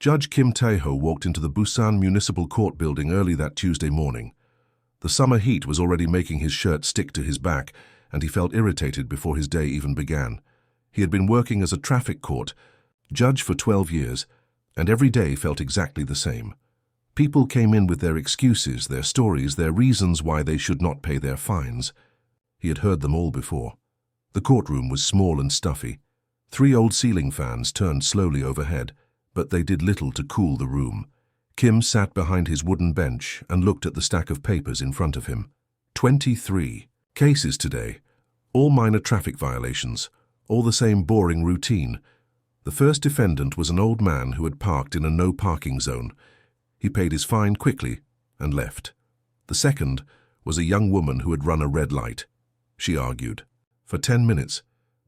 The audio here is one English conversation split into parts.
Judge Kim Tae-ho walked into the Busan Municipal Court building early that Tuesday morning. The summer heat was already making his shirt stick to his back, and he felt irritated before his day even began. He had been working as a traffic court judge for 12 years, and every day felt exactly the same. People came in with their excuses, their stories, their reasons why they should not pay their fines. He had heard them all before. The courtroom was small and stuffy. 3 old ceiling fans turned slowly overhead, but they did little to cool the room. Kim sat behind his wooden bench and looked at the stack of papers in front of him. 23 cases today, all minor traffic violations, all the same boring routine. The first defendant was an old man who had parked in a no-parking zone. He paid his fine quickly and left. The second was a young woman who had run a red light. She argued for 10 minutes,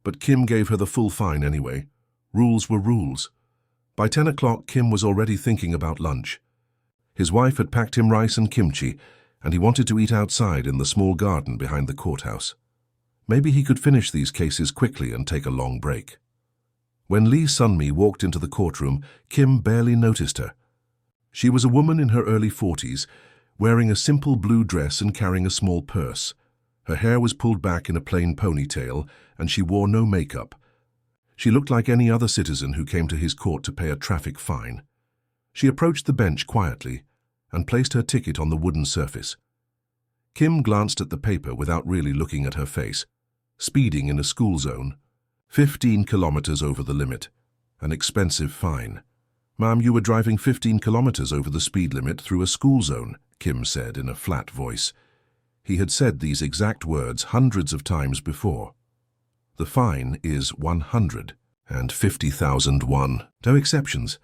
but Kim gave her the full fine anyway. Rules were rules. By 10 o'clock, Kim was already thinking about lunch. His wife had packed him rice and kimchi, and he wanted to eat outside in the small garden behind the courthouse. Maybe he could finish these cases quickly and take a long break. When Lee Sun-mi walked into the courtroom, Kim barely noticed her. She was a woman in her early 40s, wearing a simple blue dress and carrying a small purse. Her hair was pulled back in a plain ponytail, and she wore no makeup. She looked like any other citizen who came to his court to pay a traffic fine. She approached the bench quietly and placed her ticket on the wooden surface. Kim glanced at the paper without really looking at her face. Speeding in a school zone. 15 kilometers over the limit. An expensive fine. "Ma'am, you were driving 15 kilometers over the speed limit through a school zone," Kim said in a flat voice. He had said these exact words hundreds of times before. "The fine is 150,000 won. No exceptions."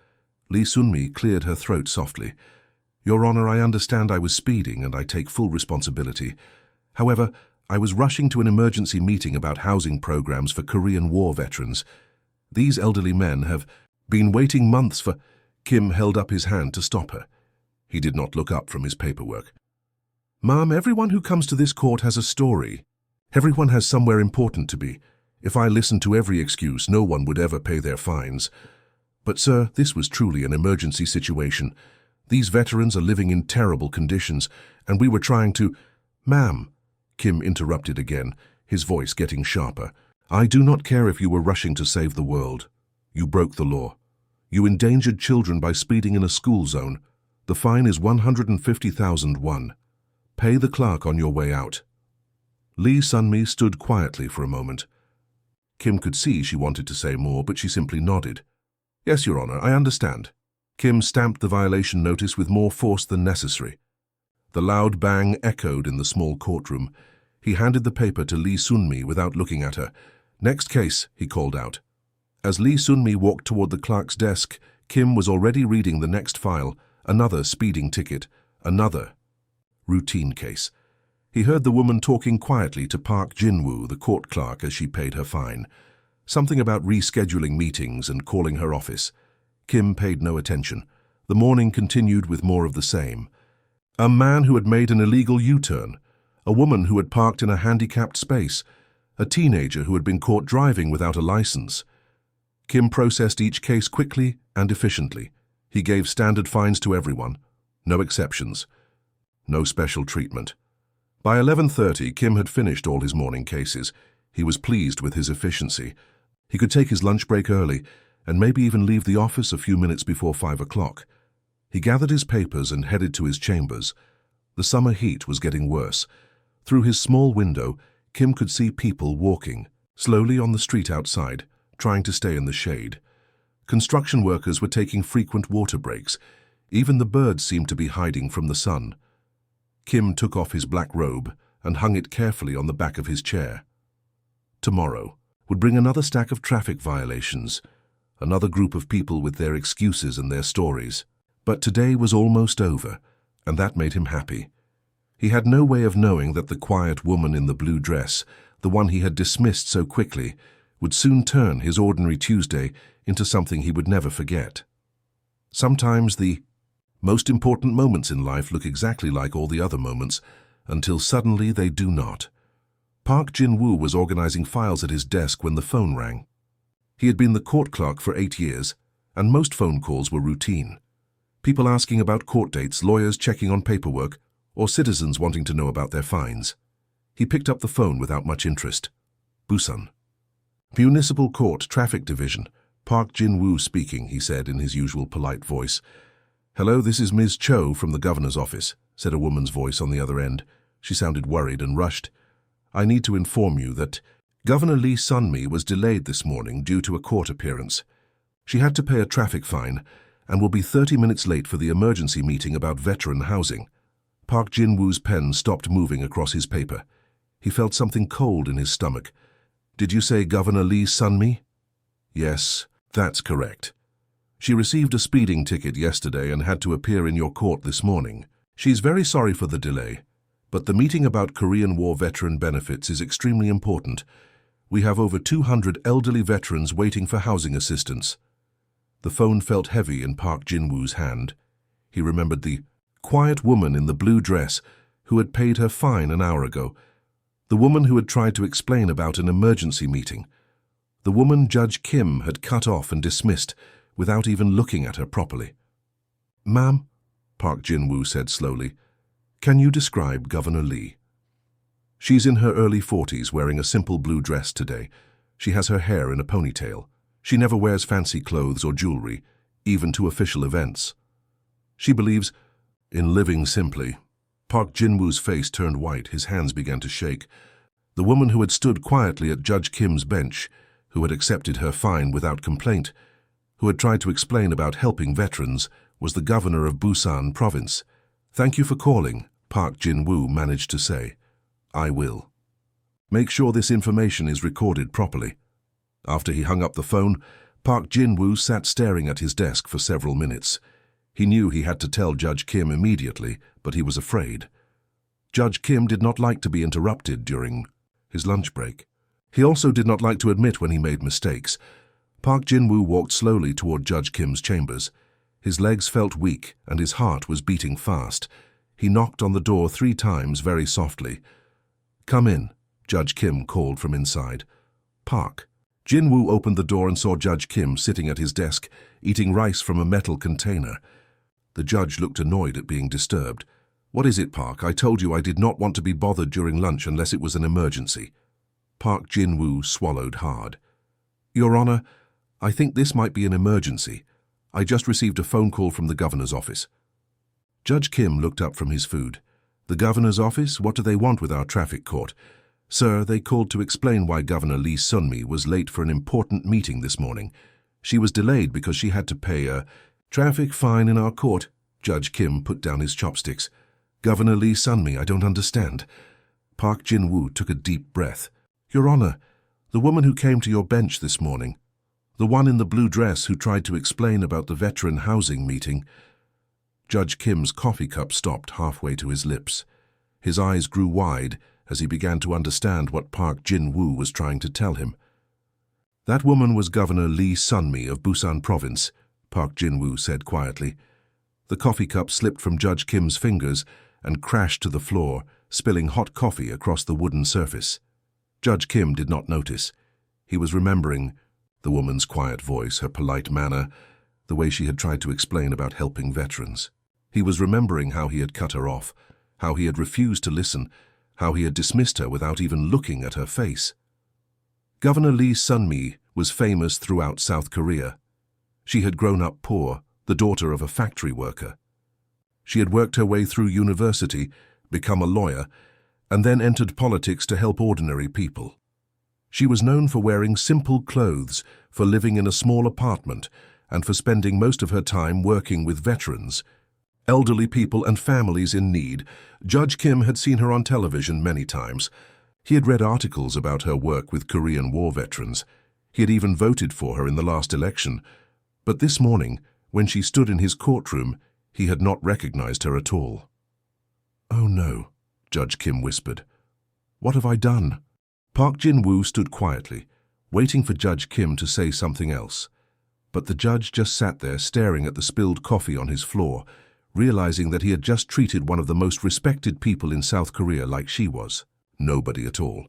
Lee Sun-mi cleared her throat softly. "Your Honor, I understand I was speeding and I take full responsibility. However, I was rushing to an emergency meeting about housing programs for Korean War veterans. These elderly men have been waiting months for—" Kim held up his hand to stop her. He did not look up from his paperwork. "Ma'am, everyone who comes to this court has a story. Everyone has somewhere important to be. If I listened to every excuse, no one would ever pay their fines. But, sir, this was truly an emergency situation. These veterans are living in terrible conditions, and we were trying to—" "Ma'am," Kim interrupted again, his voice getting sharper, "I do not care if you were rushing to save the world. You broke the law. You endangered children by speeding in a school zone. The fine is 150,000 won. Pay the clerk on your way out." Lee Sun-mi stood quietly for a moment. Kim could see she wanted to say more, but she simply nodded. "Yes, Your Honor, I understand." Kim stamped the violation notice with more force than necessary. The loud bang echoed in the small courtroom. He handed the paper to Lee Sun-mi without looking at her. "Next case," he called out. As Lee Sun-mi walked toward the clerk's desk, Kim was already reading the next file, another speeding ticket, another routine case. He heard the woman talking quietly to Park Jin-woo, the court clerk, as she paid her fine. Something about rescheduling meetings and calling her office. Kim paid no attention. The morning continued with more of the same. A man who had made an illegal U-turn. A woman who had parked in a handicapped space. A teenager who had been caught driving without a license. Kim processed each case quickly and efficiently. He gave standard fines to everyone. No exceptions. No special treatment. By 11:30, Kim had finished all his morning cases. He was pleased with his efficiency. He could take his lunch break early and maybe even leave the office a few minutes before 5 o'clock. He gathered his papers and headed to his chambers. The summer heat was getting worse. Through his small window, Kim could see people walking slowly on the street outside, trying to stay in the shade. Construction workers were taking frequent water breaks. Even the birds seemed to be hiding from the sun. Kim took off his black robe and hung it carefully on the back of his chair. Tomorrow would bring another stack of traffic violations, another group of people with their excuses and their stories. But today was almost over, and that made him happy. He had no way of knowing that the quiet woman in the blue dress, the one he had dismissed so quickly, would soon turn his ordinary Tuesday into something he would never forget. Sometimes the most important moments in life look exactly like all the other moments, until suddenly they do not. Park Jin-woo was organizing files at his desk when the phone rang. He had been the court clerk for 8 years. and most phone calls were routine. People asking about court dates, lawyers checking on paperwork, or citizens wanting to know about their fines. He picked up the phone without much interest. Busan. Municipal Court, Traffic Division. Park Jin-woo speaking, he said in his usual polite voice. Hello, this is Ms. Cho from the governor's office, said a woman's voice on the other end. She sounded worried and rushed. I need to inform you that Governor Lee Sun-mi was delayed this morning due to a court appearance. She had to pay a traffic fine and will be 30 minutes late for the emergency meeting about veteran housing. Park Jin-woo's pen stopped moving across his paper. He felt something cold in his stomach. Did you say Governor Lee Sun-mi? Yes, that's correct. She received a speeding ticket yesterday and had to appear in your court this morning. She's very sorry for the delay, but the meeting about Korean War veteran benefits is extremely important. We have over 200 elderly veterans waiting for housing assistance. The phone felt heavy in Park Jin-woo's hand. He remembered the quiet woman in the blue dress who had paid her fine an hour ago. The woman who had tried to explain about an emergency meeting. The woman Judge Kim had cut off and dismissed without even looking at her properly. Ma'am, Park Jin-woo said slowly, can you describe Governor Lee? She's in her early 40s wearing a simple blue dress today. She has her hair in a ponytail. She never wears fancy clothes or jewelry, even to official events. She believes in living simply. Park Jin-woo's face turned white, his hands began to shake. The woman who had stood quietly at Judge Kim's bench, who had accepted her fine without complaint, who had tried to explain about helping veterans, was the governor of Busan province. Thank you for calling, Park Jin-woo managed to say. I will. Make sure this information is recorded properly. After he hung up the phone, Park Jin-woo sat staring at his desk for several minutes. He knew he had to tell Judge Kim immediately, but he was afraid. Judge Kim did not like to be interrupted during his lunch break. He also did not like to admit when he made mistakes. Park Jin-woo walked slowly toward Judge Kim's chambers. His legs felt weak and his heart was beating fast. He knocked on the door 3 times very softly. Come in, Judge Kim called from inside. Park. Jin-woo opened the door and saw Judge Kim sitting at his desk, eating rice from a metal container. The judge looked annoyed at being disturbed. What is it, Park? I told you I did not want to be bothered during lunch unless it was an emergency. Park Jin-woo swallowed hard. Your Honor, I think this might be an emergency. I just received a phone call from the governor's office. Judge Kim looked up from his food. The governor's office? What do they want with our traffic court? Sir, they called to explain why Governor Lee Sun-mi was late for an important meeting this morning. She was delayed because she had to pay a traffic fine in our court. Judge Kim put down his chopsticks. Governor Lee Sun-mi, I don't understand. Park Jin-woo took a deep breath. Your Honor, the woman who came to your bench this morning, the one in the blue dress who tried to explain about the veteran housing meeting. Judge Kim's coffee cup stopped halfway to his lips. His eyes grew wide as he began to understand what Park Jin-woo was trying to tell him. That woman was Governor Lee Sun-mi of Busan Province, Park Jin-woo said quietly. The coffee cup slipped from Judge Kim's fingers and crashed to the floor, spilling hot coffee across the wooden surface. Judge Kim did not notice. He was remembering the woman's quiet voice, her polite manner, the way she had tried to explain about helping veterans. He was remembering how he had cut her off, how he had refused to listen, how he had dismissed her without even looking at her face. Governor Lee Sun-mi was famous throughout South Korea. She had grown up poor, the daughter of a factory worker. She had worked her way through university, become a lawyer, and then entered politics to help ordinary people. She was known for wearing simple clothes, for living in a small apartment, and for spending most of her time working with veterans, elderly people and families in need. Judge Kim had seen her on television many times. He had read articles about her work with Korean War veterans. He had even voted for her in the last election. But this morning, when she stood in his courtroom, he had not recognized her at all. Oh no, Judge Kim whispered. What have I done? Park Jin-woo stood quietly, waiting for Judge Kim to say something else. But the judge just sat there staring at the spilled coffee on his floor, realizing that he had just treated one of the most respected people in South Korea like she was. Nobody at all.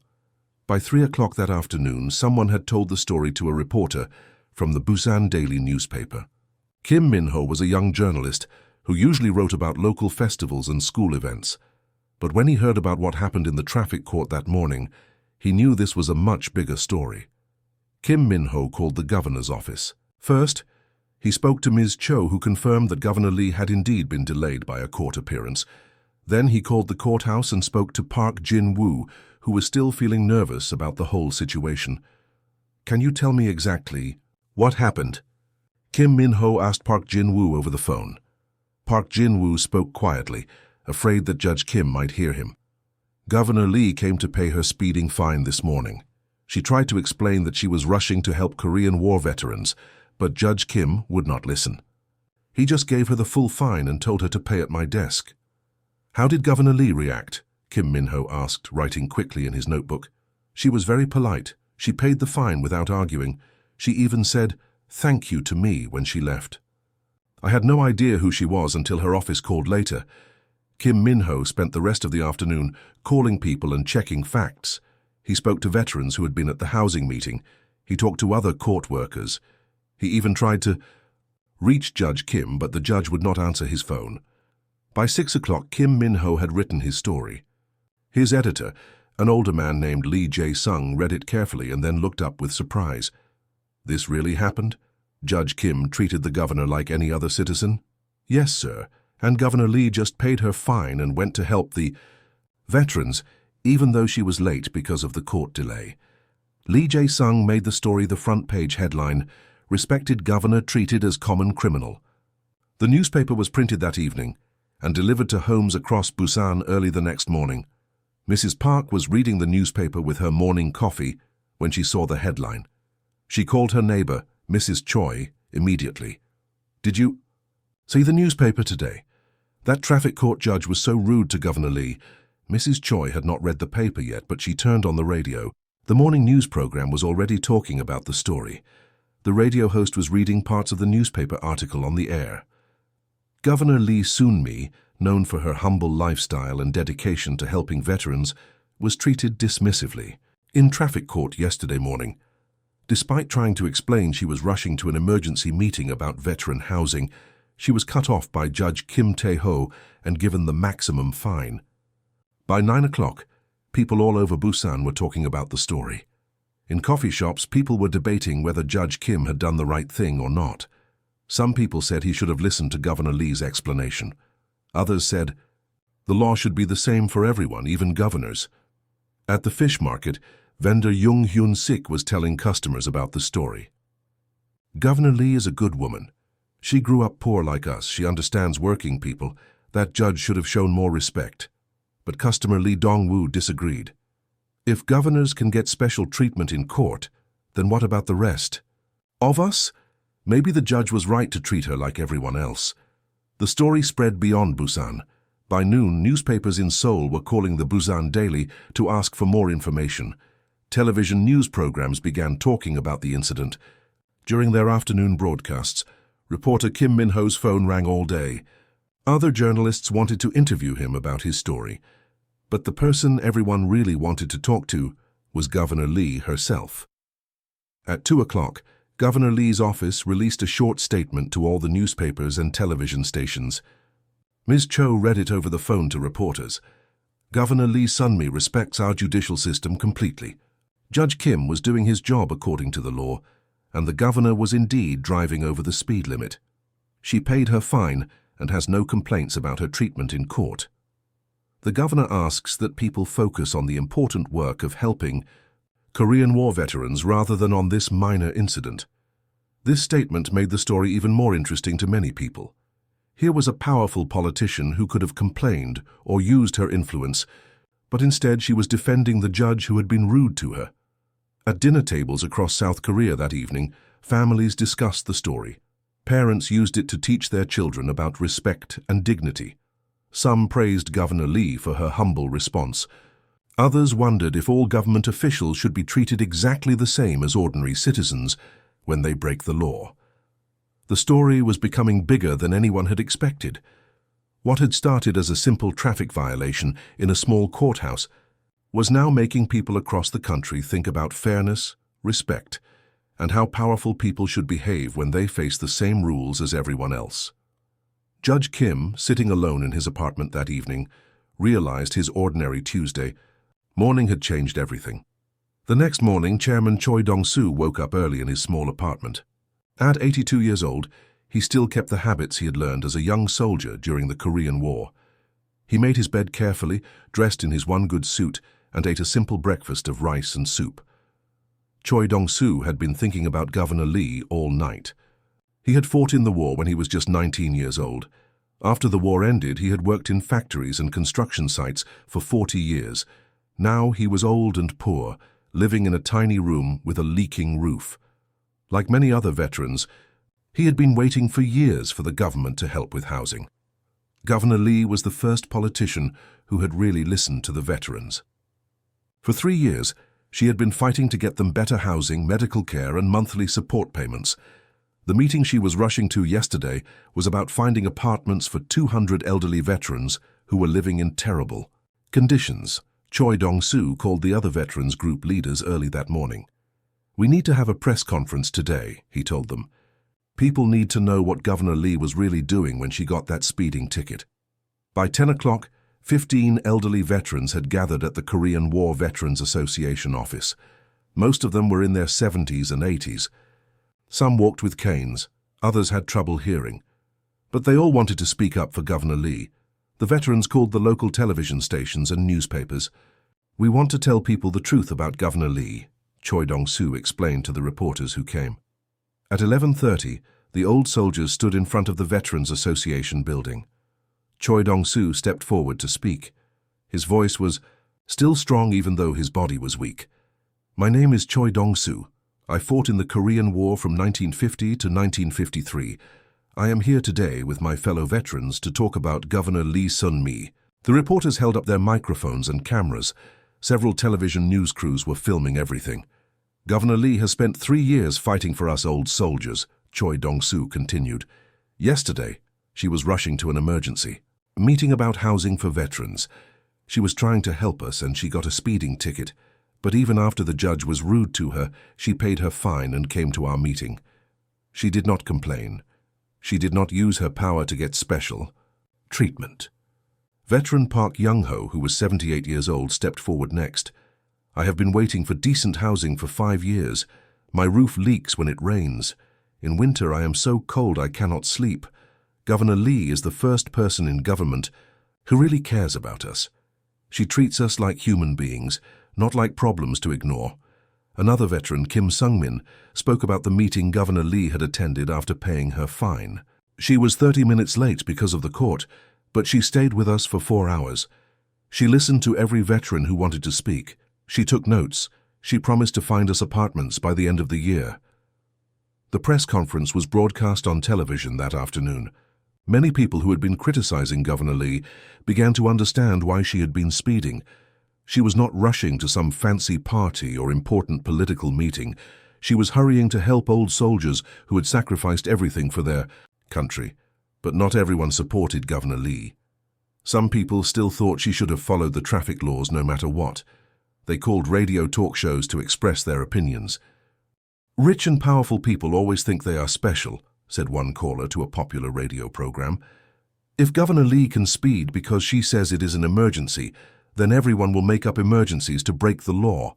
By 3 o'clock that afternoon, someone had told the story to a reporter from the Busan Daily newspaper. Kim Min-ho was a young journalist who usually wrote about local festivals and school events. But when he heard about what happened in the traffic court that morning, he knew this was a much bigger story. Kim Min-ho called the governor's office. First, he spoke to Ms. Cho, who confirmed that Governor Lee had indeed been delayed by a court appearance. Then he called the courthouse and spoke to Park Jin-woo, who was still feeling nervous about the whole situation. "Can you tell me exactly what happened?" Kim Min-ho asked Park Jin-woo over the phone. Park Jin-woo spoke quietly, afraid that Judge Kim might hear him. Governor Lee came to pay her speeding fine this morning. She tried to explain that she was rushing to help Korean War veterans, but Judge Kim would not listen. He just gave her the full fine and told her to pay at my desk. "How did Governor Lee react?" Kim Min-ho asked, writing quickly in his notebook. "She was very polite. She paid the fine without arguing. She even said, 'Thank you' to me when she left. I had no idea who she was until her office called later." Kim Min-ho spent the rest of the afternoon calling people and checking facts. He spoke to veterans who had been at the housing meeting. He talked to other court workers. He even tried to reach Judge Kim, but the judge would not answer his phone. By 6 o'clock, Kim Min-ho had written his story. His editor, an older man named Lee Jae-sung, read it carefully and then looked up with surprise. "This really happened? Judge Kim treated the governor like any other citizen?" "Yes, sir, and Governor Lee just paid her fine and went to help the veterans, even though she was late because of the court delay." Lee Jae-sung made the story the front-page headline, "Respected Governor Treated as Common Criminal." The newspaper was printed that evening and delivered to homes across Busan early the next morning. Mrs. Park was reading the newspaper with her morning coffee when she saw the headline. She called her neighbor, Mrs. Choi, immediately. "Did you see the newspaper today? That traffic court judge was so rude to Governor Lee." Mrs. Choi had not read the paper yet, but she turned on the radio. The morning news program was already talking about the story. The radio host was reading parts of the newspaper article on the air. Governor Lee Soon-mi, known for her humble lifestyle and dedication to helping veterans, was treated dismissively in traffic court yesterday morning. Despite trying to explain she was rushing to an emergency meeting about veteran housing, she was cut off by Judge Kim Tae-ho and given the maximum fine. By 9 o'clock, people all over Busan were talking about the story. In coffee shops, people were debating whether Judge Kim had done the right thing or not. Some people said he should have listened to Governor Lee's explanation. Others said, the law should be the same for everyone, even governors. At the fish market, vendor Jung Hyun-sik was telling customers about the story. "Governor Lee is a good woman. She grew up poor like us. She understands working people. That judge should have shown more respect." But customer Lee Dong-woo disagreed. "If governors can get special treatment in court, then what about the rest of us? Maybe the judge was right to treat her like everyone else." The story spread beyond Busan. By noon, newspapers in Seoul were calling the Busan Daily to ask for more information. Television news programs began talking about the incident. During their afternoon broadcasts, reporter Kim Min-ho's phone rang all day. Other journalists wanted to interview him about his story, but the person everyone really wanted to talk to was Governor Lee herself. At 2 o'clock, Governor Lee's office released a short statement to all the newspapers and television stations. Ms. Cho read it over the phone to reporters. "Governor Lee Sun-mi respects our judicial system completely. Judge Kim was doing his job according to the law, and the governor was indeed driving over the speed limit. She paid her fine and has no complaints about her treatment in court. The governor asks that people focus on the important work of helping Korean War veterans rather than on this minor incident." This statement made the story even more interesting to many people. Here was a powerful politician who could have complained or used her influence, but instead she was defending the judge who had been rude to her. At dinner tables across South Korea that evening, families discussed the story. Parents used it to teach their children about respect and dignity. Some praised Governor Lee for her humble response. Others wondered if all government officials should be treated exactly the same as ordinary citizens when they break the law. The story was becoming bigger than anyone had expected. What had started as a simple traffic violation in a small courthouse was now making people across the country think about fairness, respect, and how powerful people should behave when they face the same rules as everyone else. Judge Kim, sitting alone in his apartment that evening, realized his ordinary Tuesday morning had changed everything. The next morning, Chairman Choi Dong-soo woke up early in his small apartment. At 82 years old, he still kept the habits he had learned as a young soldier during the Korean War. He made his bed carefully, dressed in his one-good suit, and ate a simple breakfast of rice and soup. Choi Dong-soo had been thinking about Governor Lee all night. He had fought in the war when he was just 19 years old. After the war ended, he had worked in factories and construction sites for 40 years. Now he was old and poor, living in a tiny room with a leaking roof. Like many other veterans, he had been waiting for years for the government to help with housing. Governor Lee was the first politician who had really listened to the veterans. For 3 years, she had been fighting to get them better housing, medical care, and monthly support payments. The meeting she was rushing to yesterday was about finding apartments for 200 elderly veterans who were living in terrible conditions. Choi Dong-soo called the other veterans group leaders early that morning. "We need to have a press conference today," he told them. "People need to know what Governor Lee was really doing when she got that speeding ticket." By 10 o'clock, 15 elderly veterans had gathered at the Korean War Veterans Association office. Most of them were in their 70s and 80s. Some walked with canes, others had trouble hearing. But they all wanted to speak up for Governor Lee. The veterans called the local television stations and newspapers. "We want to tell people the truth about Governor Lee," Choi Dong-soo explained to the reporters who came. At 11:30, the old soldiers stood in front of the Veterans Association building. Choi Dong-soo stepped forward to speak. His voice was still strong even though his body was weak. "My name is Choi Dong-soo. I fought in the Korean War from 1950 to 1953. I am here today with my fellow veterans to talk about Governor Lee Sun-mi." The reporters held up their microphones and cameras. Several television news crews were filming everything. "Governor Lee has spent 3 years fighting for us old soldiers," Choi Dong-soo continued. "Yesterday, she was rushing to an emergency meeting about housing for veterans. She was trying to help us and she got a speeding ticket. But even after the judge was rude to her, she paid her fine and came to our meeting. She did not complain. She did not use her power to get special treatment." Veteran Park Young-ho, who was 78 years old, stepped forward next. "I have been waiting for decent housing for 5 years. My roof leaks when it rains. In winter I am so cold I cannot sleep. Governor Lee is the first person in government who really cares about us. She treats us like human beings, not like problems to ignore." Another veteran, Kim Sung-min, spoke about the meeting Governor Lee had attended after paying her fine. "She was 30 minutes late because of the court, but she stayed with us for 4 hours. She listened to every veteran who wanted to speak. She took notes. She promised to find us apartments by the end of the year." The press conference was broadcast on television that afternoon. Many people who had been criticizing Governor Lee began to understand why she had been speeding. She was not rushing to some fancy party or important political meeting. She was hurrying to help old soldiers who had sacrificed everything for their country. But not everyone supported Governor Lee. Some people still thought she should have followed the traffic laws no matter what. They called radio talk shows to express their opinions. "Rich and powerful people always think they are special," said one caller to a popular radio program. "If Governor Lee can speed because she says it is an emergency, then everyone will make up emergencies to break the law."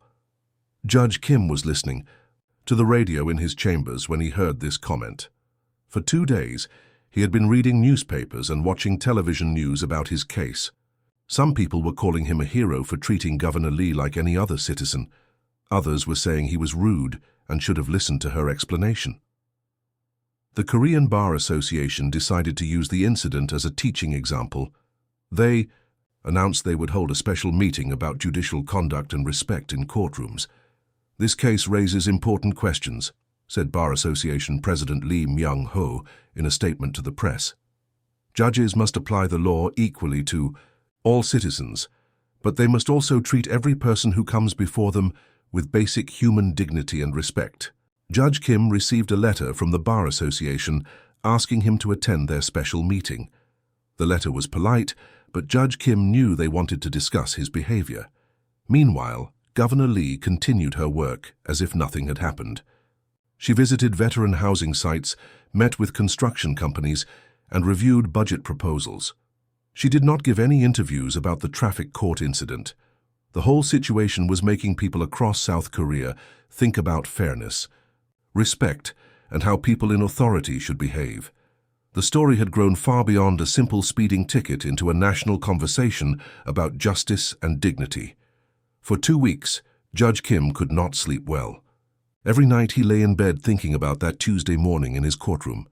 Judge Kim was listening to the radio in his chambers when he heard this comment. For 2 days, he had been reading newspapers and watching television news about his case. Some people were calling him a hero for treating Governor Lee like any other citizen. Others were saying he was rude and should have listened to her explanation. The Korean Bar Association decided to use the incident as a teaching example. They announced they would hold a special meeting about judicial conduct and respect in courtrooms. "This case raises important questions," said Bar Association President Lee Myung-ho in a statement to the press. "Judges must apply the law equally to all citizens, but they must also treat every person who comes before them with basic human dignity and respect." Judge Kim received a letter from the Bar Association asking him to attend their special meeting. The letter was polite, but Judge Kim knew they wanted to discuss his behavior. Meanwhile, Governor Lee continued her work as if nothing had happened. She visited veteran housing sites, met with construction companies, and reviewed budget proposals. She did not give any interviews about the traffic court incident. The whole situation was making people across South Korea think about fairness, respect, and how people in authority should behave. The story had grown far beyond a simple speeding ticket into a national conversation about justice and dignity. For 2 weeks, Judge Kim could not sleep well. Every night he lay in bed thinking about that Tuesday morning in his courtroom.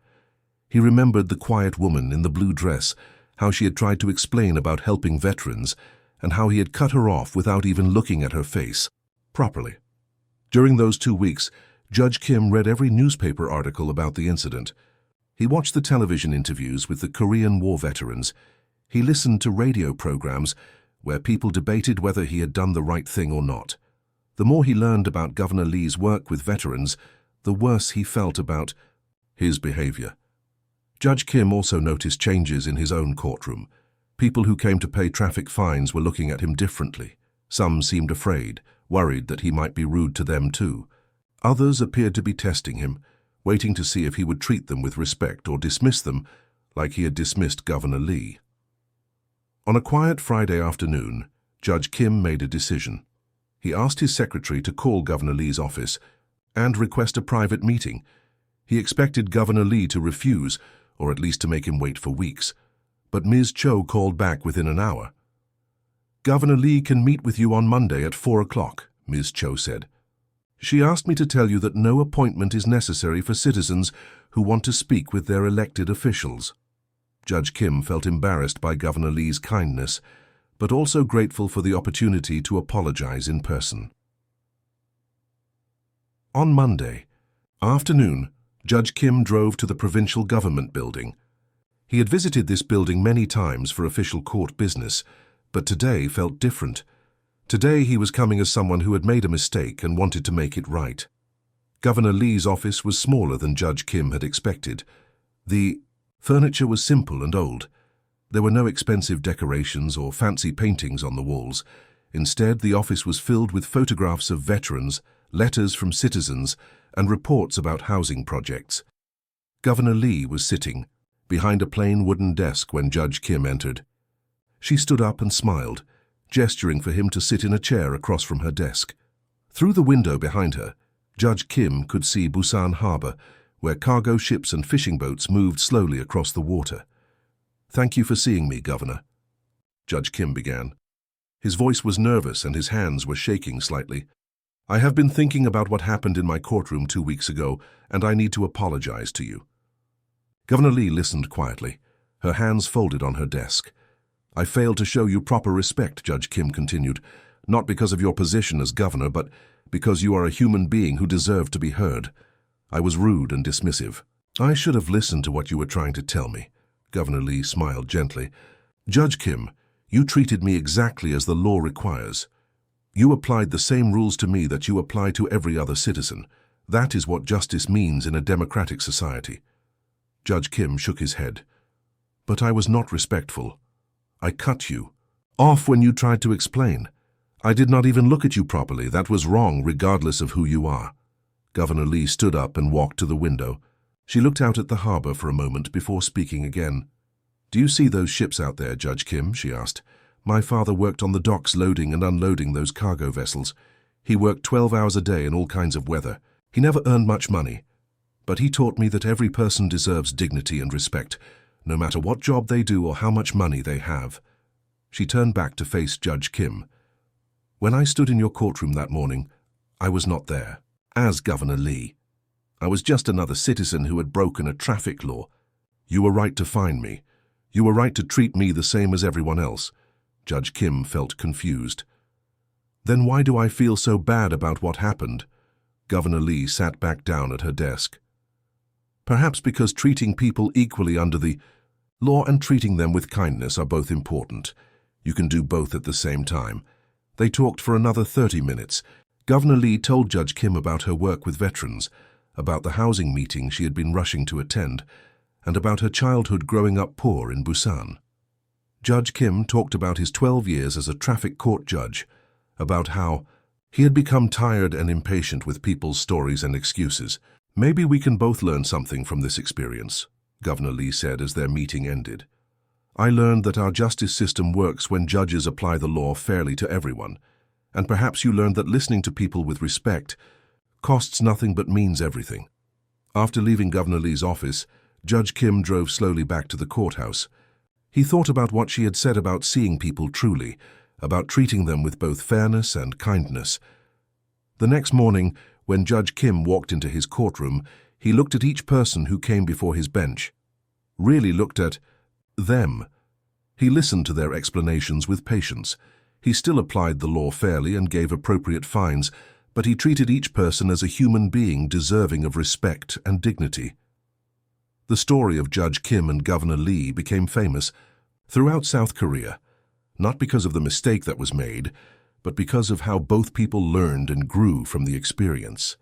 He remembered the quiet woman in the blue dress, how she had tried to explain about helping veterans, and how he had cut her off without even looking at her face properly. During those 2 weeks, Judge Kim read every newspaper article about the incident. He watched the television interviews with the Korean War veterans. He listened to radio programs where people debated whether he had done the right thing or not. The more he learned about Governor Lee's work with veterans, the worse he felt about his behavior. Judge Kim also noticed changes in his own courtroom. People who came to pay traffic fines were looking at him differently. Some seemed afraid, worried that he might be rude to them too. Others appeared to be testing him, waiting to see if he would treat them with respect or dismiss them like he had dismissed Governor Lee. On a quiet Friday afternoon, Judge Kim made a decision. He asked his secretary to call Governor Lee's office and request a private meeting. He expected Governor Lee to refuse, or at least to make him wait for weeks. But Ms. Cho called back within an hour. "Governor Lee can meet with you on Monday at 4 o'clock, Ms. Cho said. "She asked me to tell you that no appointment is necessary for citizens who want to speak with their elected officials." Judge Kim felt embarrassed by Governor Lee's kindness, but also grateful for the opportunity to apologize in person. On Monday afternoon, Judge Kim drove to the provincial government building. He had visited this building many times for official court business, but today felt different. Today he was coming as someone who had made a mistake and wanted to make it right. Governor Lee's office was smaller than Judge Kim had expected. The furniture was simple and old. There were no expensive decorations or fancy paintings on the walls. Instead, the office was filled with photographs of veterans, letters from citizens, and reports about housing projects. Governor Lee was sitting behind a plain wooden desk when Judge Kim entered. She stood up and smiled, gesturing for him to sit in a chair across from her desk. Through the window behind her, Judge Kim could see Busan Harbor, where cargo ships and fishing boats moved slowly across the water. "Thank you for seeing me, Governor," Judge Kim began. His voice was nervous and his hands were shaking slightly. "I have been thinking about what happened in my courtroom 2 weeks ago, and I need to apologize to you." Governor Lee listened quietly, her hands folded on her desk. "I failed to show you proper respect," Judge Kim continued, "not because of your position as governor, but because you are a human being who deserved to be heard. I was rude and dismissive. I should have listened to what you were trying to tell me." Governor Lee smiled gently. "Judge Kim, you treated me exactly as the law requires. You applied the same rules to me that you apply to every other citizen. That is what justice means in a democratic society." Judge Kim shook his head. "But I was not respectful. I cut you off when you tried to explain. I did not even look at you properly. That was wrong, regardless of who you are." Governor Lee stood up and walked to the window. She looked out at the harbor for a moment before speaking again. "Do you see those ships out there, Judge Kim?" she asked. "My father worked on the docks loading and unloading those cargo vessels. He worked 12 hours a day in all kinds of weather. He never earned much money. But he taught me that every person deserves dignity and respect, no matter what job they do or how much money they have." She turned back to face Judge Kim. "When I stood in your courtroom that morning, I was not there as Governor Lee. I was just another citizen who had broken a traffic law. You were right to fine me. You were right to treat me the same as everyone else." Judge Kim felt confused. "Then why do I feel so bad about what happened?" Governor Lee sat back down at her desk. "Perhaps because treating people equally under the law and treating them with kindness are both important. You can do both at the same time." They talked for another 30 minutes. Governor Lee told Judge Kim about her work with veterans, about the housing meeting she had been rushing to attend, and about her childhood growing up poor in Busan. Judge Kim talked about his 12 years as a traffic court judge, about how he had become tired and impatient with people's stories and excuses. Maybe we can both learn something from this experience, Governor Lee said as their meeting ended. I learned that our justice system works when judges apply the law fairly to everyone, and perhaps you learned that listening to people with respect costs nothing but means everything. After leaving Governor Lee's office, Judge Kim drove slowly back to the courthouse. He thought about what she had said about seeing people truly, about treating them with both fairness and kindness. The next morning, when Judge Kim walked into his courtroom, he looked at each person who came before his bench. Really looked at them. He listened to their explanations with patience. He still applied the law fairly and gave appropriate fines, but he treated each person as a human being deserving of respect and dignity. The story of Judge Kim and Governor Lee became famous throughout South Korea, not because of the mistake that was made, but because of how both people learned and grew from the experience.